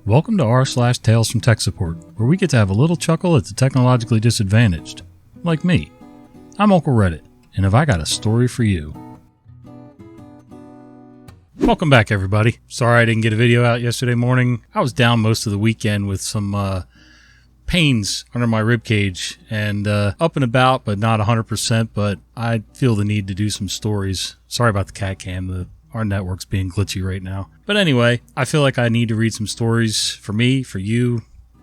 Welcome to r/Tales from Tech Support, where we get to have a little chuckle at the technologically disadvantaged. Like me. I'm Uncle Reddit, and have I got a story for you. Welcome back, everybody. Sorry I didn't get a video out yesterday morning. I was down most of the weekend with some pains under my rib cage and up and about, but not 100%, but I feel the need to do some stories. Sorry about the cat cam. Our network's being glitchy right now. But anyway, I feel like I need to read some stories for me, for you,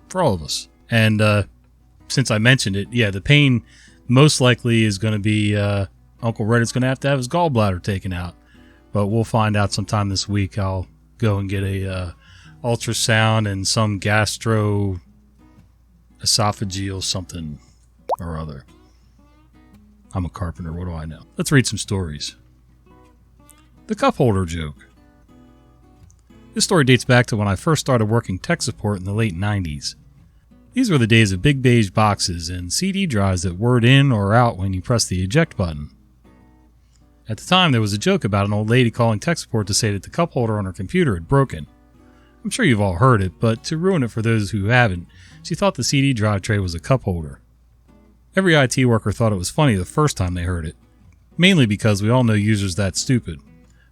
for all of us. And since I mentioned it, yeah, the pain most likely is going to be Uncle Reddit's going to have his gallbladder taken out. But we'll find out sometime this week. I'll go and get a ultrasound and some esophageal something or other. I'm a carpenter. What do I know? Let's read some stories. The cup holder joke. This story dates back to when I first started working tech support in the late 90s. These were the days of big beige boxes and CD drives that whirred in or out when you pressed the eject button. At the time, there was a joke about an old lady calling tech support to say that the cup holder on her computer had broken. I'm sure you've all heard it, but to ruin it for those who haven't, she thought the CD drive tray was a cup holder. Every IT worker thought it was funny the first time they heard it, mainly because we all know users that stupid.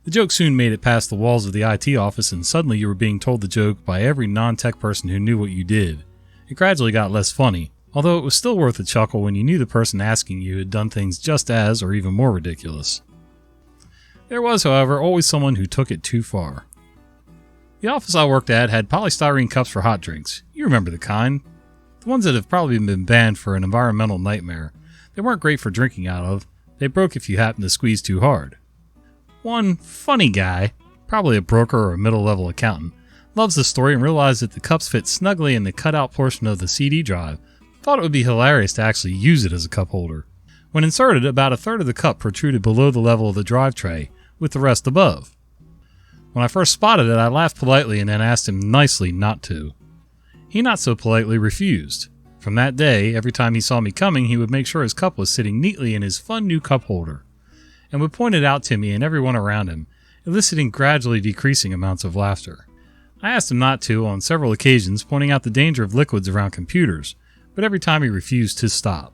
The joke soon made it past the walls of the IT office, and suddenly you were being told the joke by every non-tech person who knew what you did. It gradually got less funny, although it was still worth a chuckle when you knew the person asking you had done things just as or even more ridiculous. There was, however, always someone who took it too far. The office I worked at had polystyrene cups for hot drinks. You remember the kind. The ones that have probably been banned for an environmental nightmare. They weren't great for drinking out of. They broke if you happened to squeeze too hard. One funny guy, probably a broker or a middle-level accountant, loves the story and realized that the cups fit snugly in the cutout portion of the CD drive. Thought it would be hilarious to actually use it as a cup holder. When inserted, about a third of the cup protruded below the level of the drive tray, with the rest above. When I first spotted it, I laughed politely and then asked him nicely not to. He not so politely refused. From that day, every time he saw me coming, he would make sure his cup was sitting neatly in his fun new cup holder, and would point it out to me and everyone around him, eliciting gradually decreasing amounts of laughter. I asked him not to on several occasions, pointing out the danger of liquids around computers, but every time he refused to stop.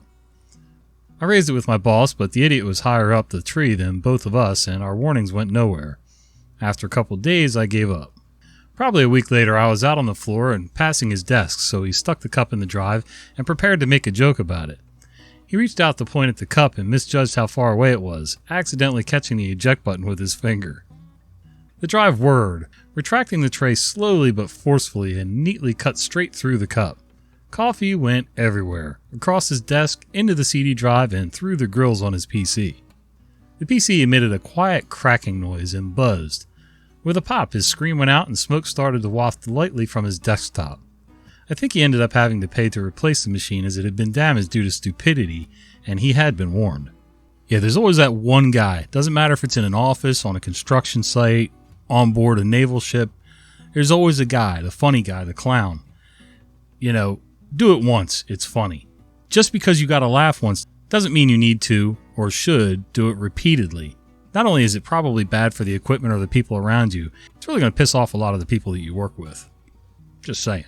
I raised it with my boss, but the idiot was higher up the tree than both of us, and our warnings went nowhere. After a couple days, I gave up. Probably a week later, I was out on the floor and passing his desk, so he stuck the cup in the drive and prepared to make a joke about it. He reached out to point at the cup and misjudged how far away it was, accidentally catching the eject button with his finger. The drive whirred, retracting the tray slowly but forcefully, and neatly cut straight through the cup. Coffee went everywhere, across his desk, into the CD drive, and through the grills on his PC. The PC emitted a quiet cracking noise and buzzed. With a pop, his screen went out and smoke started to waft lightly from his desktop. I think he ended up having to pay to replace the machine as it had been damaged due to stupidity, and he had been warned. Yeah, there's always that one guy. Doesn't matter if it's in an office, on a construction site, on board a naval ship. There's always a guy, the funny guy, the clown. You know, do it once, it's funny. Just because you got to laugh once doesn't mean you need to, or should, do it repeatedly. Not only is it probably bad for the equipment or the people around you, it's really going to piss off a lot of the people that you work with. Just saying.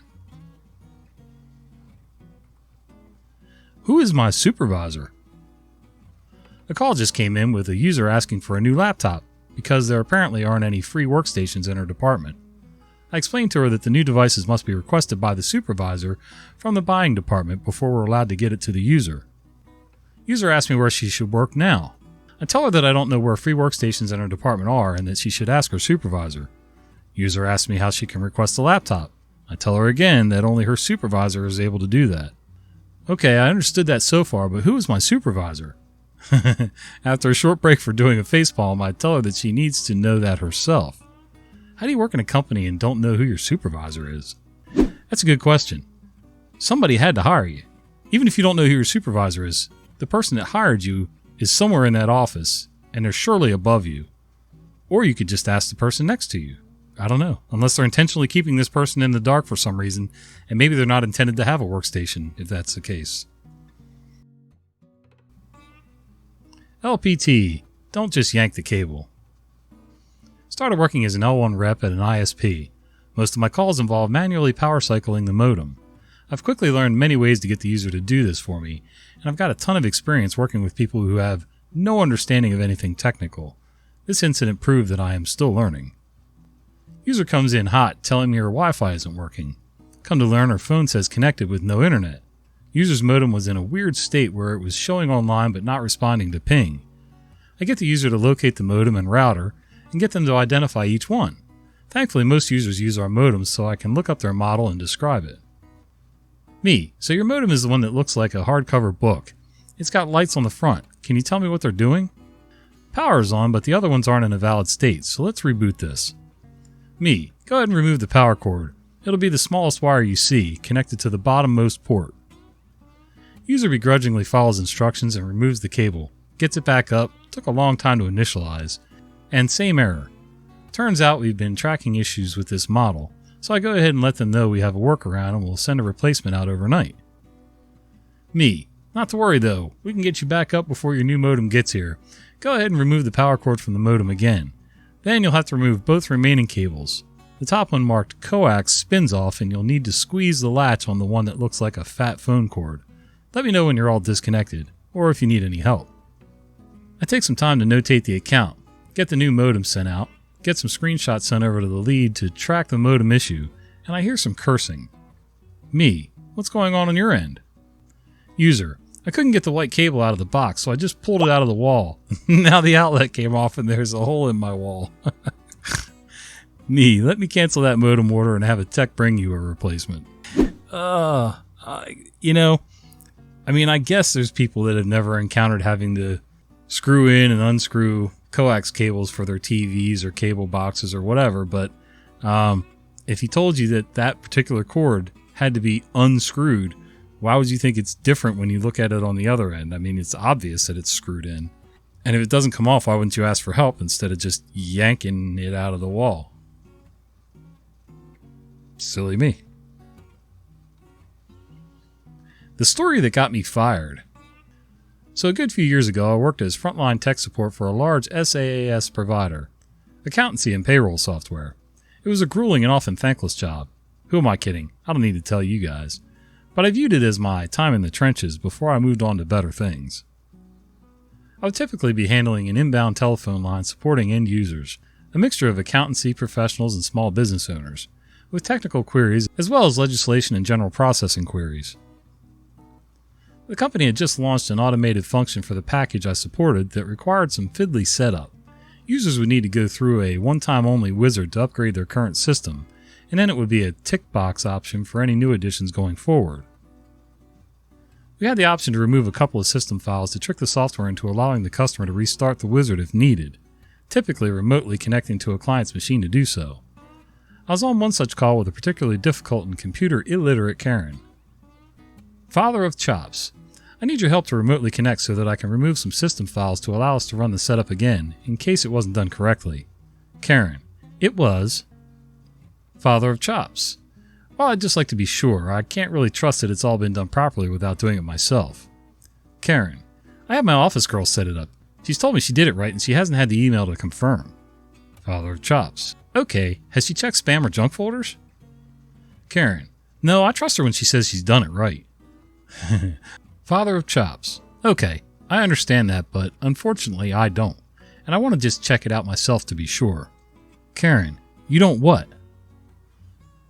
Who is my supervisor? A call just came in with a user asking for a new laptop because there apparently aren't any free workstations in her department. I explained to her that the new devices must be requested by the supervisor from the buying department before we're allowed to get it to the user. User asked me where she should work now. I tell her that I don't know where free workstations in her department are and that she should ask her supervisor. User asks me how she can request a laptop. I tell her again that only her supervisor is able to do that. Okay, I understood that so far, but who is my supervisor? After a short break for doing a facepalm, I tell her that she needs to know that herself. How do you work in a company and don't know who your supervisor is? That's a good question. Somebody had to hire you. Even if you don't know who your supervisor is, the person that hired you is somewhere in that office, and they're surely above you. Or you could just ask the person next to you. I don't know, unless they're intentionally keeping this person in the dark for some reason, and maybe they're not intended to have a workstation, if that's the case. LPT, don't just yank the cable. Started working as an L1 rep at an ISP. Most of my calls involve manually power cycling the modem. I've quickly learned many ways to get the user to do this for me, and I've got a ton of experience working with people who have no understanding of anything technical. This incident proved that I am still learning. User comes in hot, telling me her Wi-Fi isn't working. Come to learn her phone says connected with no internet. User's modem was in a weird state where it was showing online but not responding to ping. I get the user to locate the modem and router and get them to identify each one. Thankfully, most users use our modems so I can look up their model and describe it. Me, so your modem is the one that looks like a hardcover book. It's got lights on the front. Can you tell me what they're doing? Power is on, but the other ones aren't in a valid state, so let's reboot this. Me, go ahead and remove the power cord. It'll be the smallest wire you see, connected to the bottommost port. User begrudgingly follows instructions and removes the cable. Gets it back up, took a long time to initialize, and same error. Turns out we've been tracking issues with this model, so I go ahead and let them know we have a workaround and we'll send a replacement out overnight. Me, not to worry though, we can get you back up before your new modem gets here. Go ahead and remove the power cord from the modem again. Then you'll have to remove both remaining cables. The top one marked coax spins off and you'll need to squeeze the latch on the one that looks like a fat phone cord. Let me know when you're all disconnected, or if you need any help. I take some time to notate the account, get the new modem sent out, get some screenshots sent over to the lead to track the modem issue, and I hear some cursing. Me, what's going on your end? User, I couldn't get the white cable out of the box, so I just pulled it out of the wall. Now the outlet came off and there's a hole in my wall. Me, let me cancel that modem order and have a tech bring you a replacement. I guess there's people that have never encountered having to screw in and unscrew coax cables for their TVs or cable boxes or whatever, but if he told you that that particular cord had to be unscrewed, why would you think it's different when you look at it on the other end? I mean, it's obvious that it's screwed in. And if it doesn't come off, why wouldn't you ask for help instead of just yanking it out of the wall? Silly me. The story that got me fired. So a good few years ago, I worked as frontline tech support for a large SaaS provider, accountancy and payroll software. It was a grueling and often thankless job. Who am I kidding? I don't need to tell you guys. But I viewed it as my time in the trenches before I moved on to better things. I would typically be handling an inbound telephone line supporting end users, a mixture of accountancy professionals and small business owners, with technical queries as well as legislation and general processing queries. The company had just launched an automated function for the package I supported that required some fiddly setup. Users would need to go through a one-time only wizard to upgrade their current system, and then it would be a tick box option for any new additions going forward. We had the option to remove a couple of system files to trick the software into allowing the customer to restart the wizard if needed, typically remotely connecting to a client's machine to do so. I was on one such call with a particularly difficult and computer illiterate Karen. Father of chops. I need your help to remotely connect so that I can remove some system files to allow us to run the setup again, in case it wasn't done correctly. Karen. It was. Father of chops. Well, I'd just like to be sure. I can't really trust that it's all been done properly without doing it myself. Karen. I have my office girl set it up. She's told me she did it right and she hasn't had the email to confirm. Father of chops. Okay, has she checked spam or junk folders? Karen. No, I trust her when she says she's done it right. Father of chops. Okay, I understand that, but unfortunately I don't. And I want to just check it out myself to be sure. Karen, you don't what?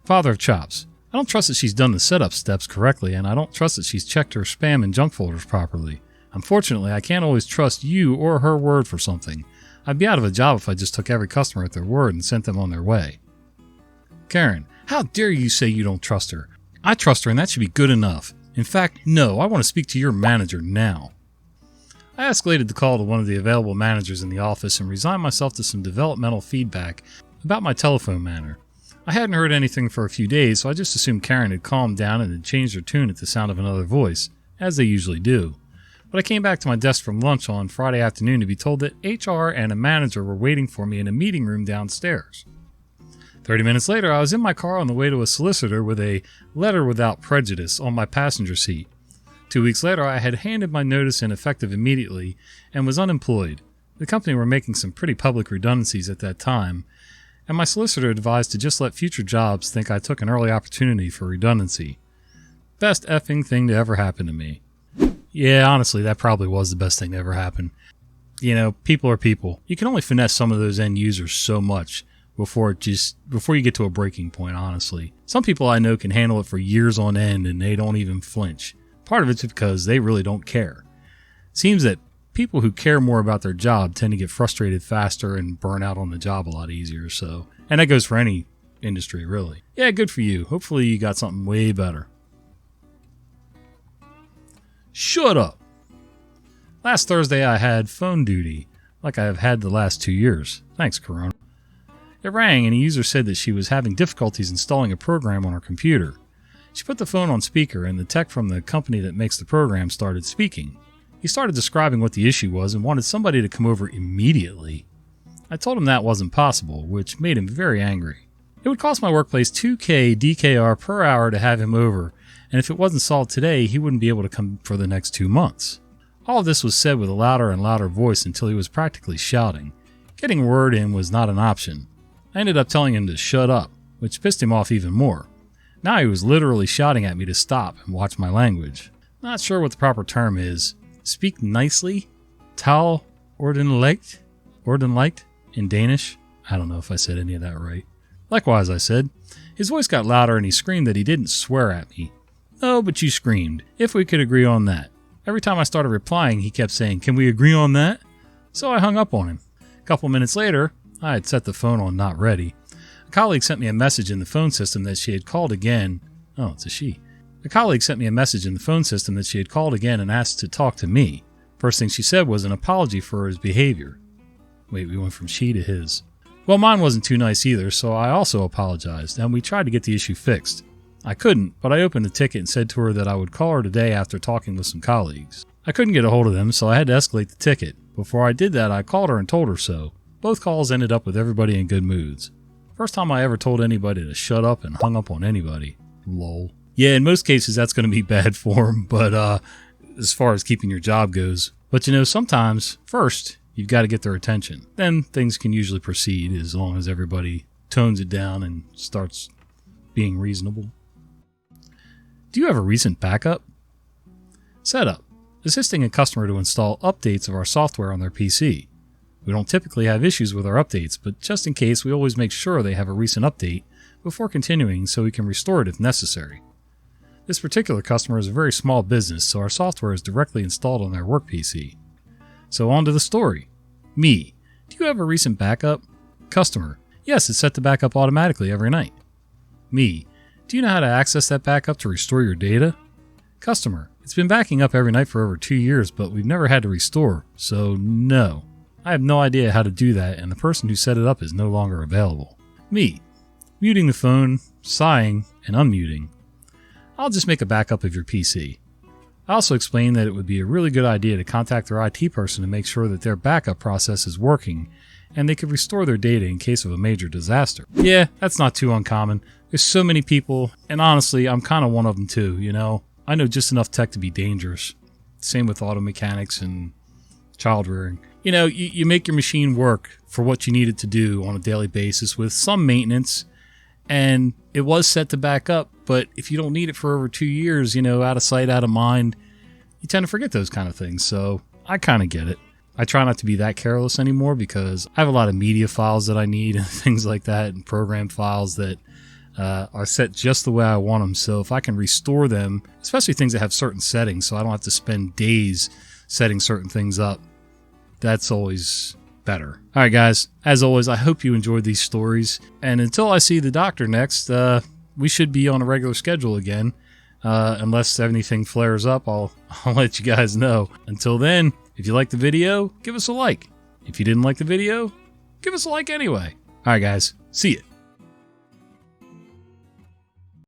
Father of chops. I don't trust that she's done the setup steps correctly, and I don't trust that she's checked her spam and junk folders properly. Unfortunately, I can't always trust you or her word for something. I'd be out of a job if I just took every customer at their word and sent them on their way. Karen, how dare you say you don't trust her? I trust her and that should be good enough. In fact, no, I want to speak to your manager now. I escalated the call to one of the available managers in the office and resigned myself to some developmental feedback about my telephone manner. I hadn't heard anything for a few days, so I just assumed Karen had calmed down and had changed her tune at the sound of another voice, as they usually do. But I came back to my desk from lunch on Friday afternoon to be told that HR and a manager were waiting for me in a meeting room downstairs. 30 minutes later, I was in my car on the way to a solicitor with a letter without prejudice on my passenger seat. 2 weeks later, I had handed my notice in effective immediately and was unemployed. The company were making some pretty public redundancies at that time, and my solicitor advised to just let future jobs think I took an early opportunity for redundancy. Best effing thing to ever happen to me. Yeah, honestly, that probably was the best thing to ever happen. You know, people are people. You can only finesse some of those end users so much before you get to a breaking point, honestly. Some people I know can handle it for years on end and they don't even flinch. Part of it's because they really don't care. Seems that people who care more about their job tend to get frustrated faster and burn out on the job a lot easier, so. And that goes for any industry, really. Yeah, good for you. Hopefully you got something way better. Shut up. Last Thursday I had phone duty, like I have had the last 2 years. Thanks, Corona. It rang and a user said that she was having difficulties installing a program on her computer. She put the phone on speaker and the tech from the company that makes the program started speaking. He started describing what the issue was and wanted somebody to come over immediately. I told him that wasn't possible, which made him very angry. It would cost my workplace $2,000 DKR per hour to have him over, and if it wasn't solved today, he wouldn't be able to come for the next 2 months. All of this was said with a louder and louder voice until he was practically shouting. Getting a word in was not an option. I ended up telling him to shut up, which pissed him off even more. Now he was literally shouting at me to stop and watch my language. Not sure what the proper term is. Speak nicely? Tal ordenlijkt in Danish? I don't know if I said any of that right. Likewise, I said. His voice got louder and he screamed that he didn't swear at me. No, but you screamed. If we could agree on that. Every time I started replying, he kept saying, "Can we agree on that?" So I hung up on him. A couple minutes later, I had set the phone on not ready. A colleague sent me a message in the phone system that she had called again. Oh, it's a she. A colleague sent me a message in the phone system that she had called again and asked to talk to me. First thing she said was an apology for his behavior. Wait, we went from she to his. Well, mine wasn't too nice either, so I also apologized, and we tried to get the issue fixed. I couldn't, but I opened the ticket and said to her that I would call her today after talking with some colleagues. I couldn't get a hold of them, so I had to escalate the ticket. Before I did that, I called her and told her so. Both calls ended up with everybody in good moods. First time I ever told anybody to shut up and hung up on anybody. Lol. Yeah, in most cases that's going to be bad form, but as far as keeping your job goes. But you know, sometimes, first, you've got to get their attention. Then things can usually proceed as long as everybody tones it down and starts being reasonable. Do you have a recent backup? Setup. Assisting a customer to install updates of our software on their PC. We don't typically have issues with our updates, but just in case, we always make sure they have a recent update before continuing so we can restore it if necessary. This particular customer is a very small business, so our software is directly installed on their work PC. So on to the story. Me. Do you have a recent backup? Customer. Yes, it's set to back up automatically every night. Me. Do you know how to access that backup to restore your data? Customer. It's been backing up every night for over 2 years, but we've never had to restore, so no. I have no idea how to do that, and the person who set it up is no longer available. Me. Muting the phone, sighing, and unmuting. I'll just make a backup of your PC. I also explained that it would be a really good idea to contact their IT person to make sure that their backup process is working, and they could restore their data in case of a major disaster. Yeah, that's not too uncommon. There's so many people, and honestly, I'm kind of one of them too, you know? I know just enough tech to be dangerous. Same with auto mechanics and child rearing. You know, you make your machine work for what you need it to do on a daily basis with some maintenance, and it was set to back up, but if you don't need it for over 2 years, you know, out of sight, out of mind, you tend to forget those kind of things, so I kind of get it. I try not to be that careless anymore because I have a lot of media files that I need and things like that, and program files that are set just the way I want them. So if I can restore them, especially things that have certain settings, so I don't have to spend days setting certain things up, that's always better. All right, guys, as always, I hope you enjoyed these stories. And until I see the doctor next, we should be on a regular schedule again. Unless anything flares up, I'll let you guys know. Until then, if you liked the video, give us a like. If you didn't like the video, give us a like anyway. All right, guys, see ya.